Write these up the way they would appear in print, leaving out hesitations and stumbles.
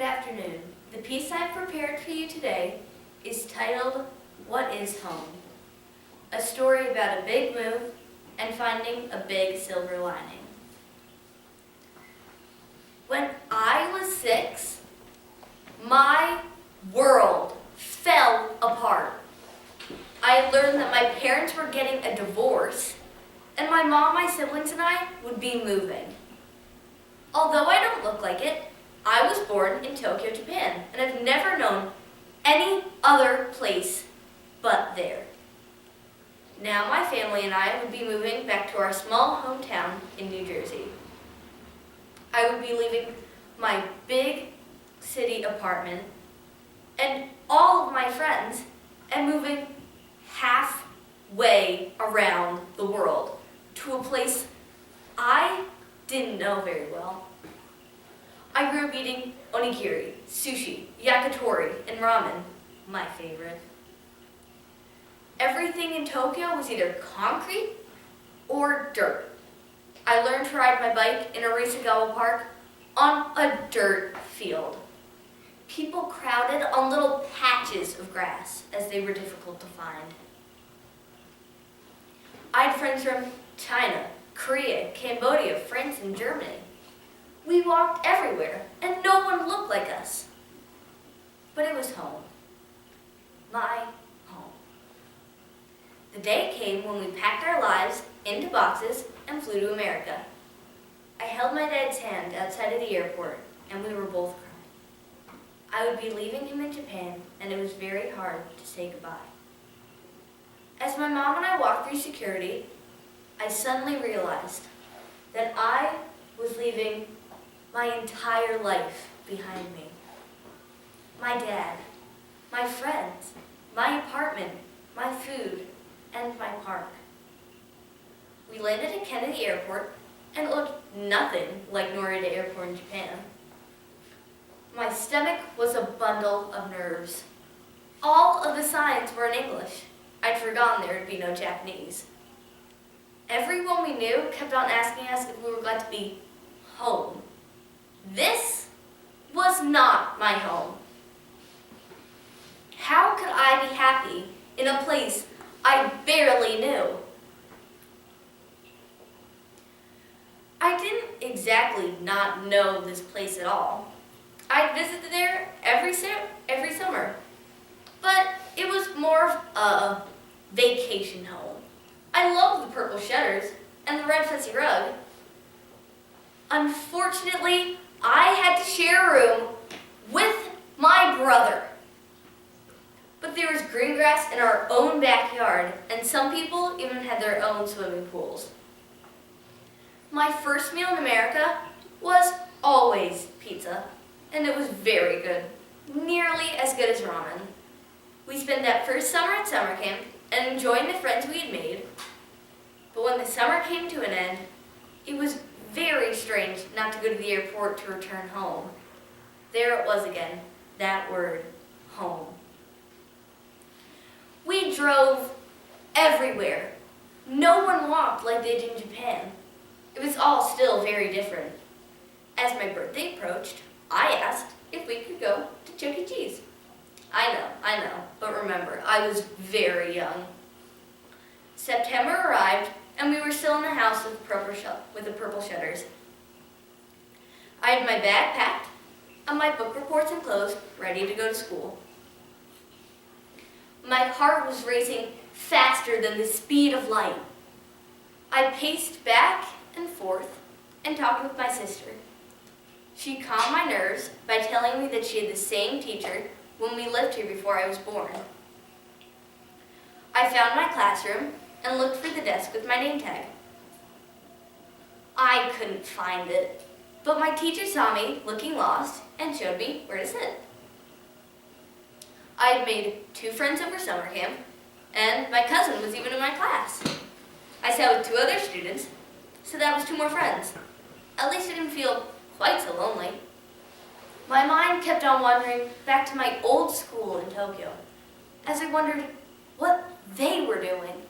afternoon. The piece I've prepared for you today is titled, What is Home? A story about a big move and finding a big silver lining. When I was 6, my world fell apart. I learned that my parents were getting a divorce, and my mom, my siblings, and I would be moving. Although I don't look like it, I was born in Tokyo, Japan, and I've never known any other place but there. Now my family and I would be moving back to our small hometown in New Jersey. I would be leaving my big city apartment and all of my friends and moving halfway around the world to a place I didn't know very well. I grew up eating onigiri, sushi, yakitori, and ramen, my favorite. Everything in Tokyo was either concrete or dirt. I learned to ride my bike in Arisagawa Park on a dirt field. People crowded on little patches of grass as they were difficult to find. I had friends from China, Korea, Cambodia, France, and Germany. We walked everywhere, and no one looked like us. But it was home. My home. The day came when we packed our lives into boxes and flew to America. I held my dad's hand outside of the airport, and we were both crying. I would be leaving him in Japan, and it was very hard to say goodbye. As my mom and I walked through security, I suddenly realized that I was leaving my entire life behind me. My dad, my friends, my apartment, my food, and my park. We landed at Kennedy Airport, and it looked nothing like Narita Airport in Japan. My stomach was a bundle of nerves. All of the signs were in English. I'd forgotten there would be no Japanese. Everyone we knew kept on asking us if we were glad to be home. This was not my home. How could I be happy in a place I barely knew? I didn't exactly not know this place at all. I'd visited there every summer, but it was more of a vacation home. I loved the purple shutters and the red fuzzy rug. Unfortunately, I had to share a room with my brother. But there was green grass in our own backyard, and some people even had their own swimming pools. My first meal in America was always pizza, and it was very good, nearly as good as ramen. We spent that first summer at summer camp and enjoying the friends we had made. But when the summer came to an end, it was very strange not to go to the airport to return home. There it was again, that word, home. We drove everywhere. No one walked like they did in Japan. It was all still very different. As my birthday approached, I asked if we could go to Chuck E. Cheese. I know, but remember, I was very young. September arrived, and we were still in the house with the purple shutters. I had my bag packed and my book reports enclosed, ready to go to school. My heart was racing faster than the speed of light. I paced back and forth and talked with my sister. She calmed my nerves by telling me that she had the same teacher when we lived here before I was born. I found my classroom and looked for the desk with my name tag. I couldn't find it, but my teacher saw me looking lost and showed me where to sit. I had made 2 friends over summer camp, and my cousin was even in my class. I sat with 2 other students, so that was 2 more friends. At least I didn't feel quite so lonely. My mind kept on wandering back to my old school in Tokyo, as I wondered what they were doing.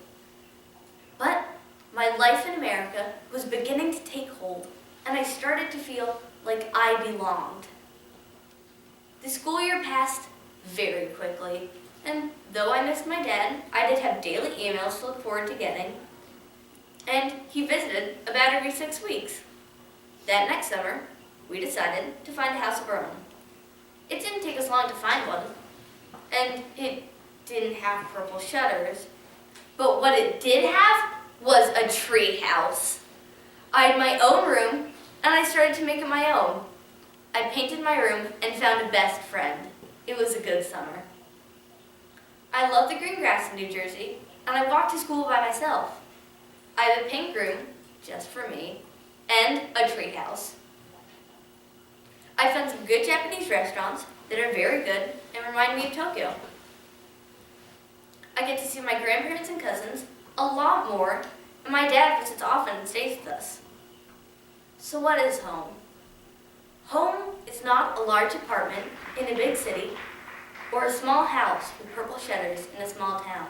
But my life in America was beginning to take hold, and I started to feel like I belonged. The school year passed very quickly, and though I missed my dad, I did have daily emails to look forward to getting, and he visited about every 6 weeks. That next summer, we decided to find a house of our own. It didn't take us long to find one, and it didn't have purple shutters, but what it did have was a tree house. I had my own room, and I started to make it my own. I painted my room and found a best friend. It was a good summer. I love the green grass in New Jersey, and I walk to school by myself. I have a pink room, just for me, and a tree house. I found some good Japanese restaurants that are very good and remind me of Tokyo. I get to see my grandparents and cousins a lot more, and my dad visits often and stays with us. So what is home? Home is not a large apartment in a big city or a small house with purple shutters in a small town.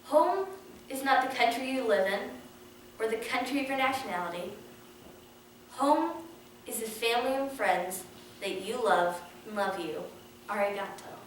Home is not the country you live in or the country of your nationality. Home is the family and friends that you love and love you. Arigato.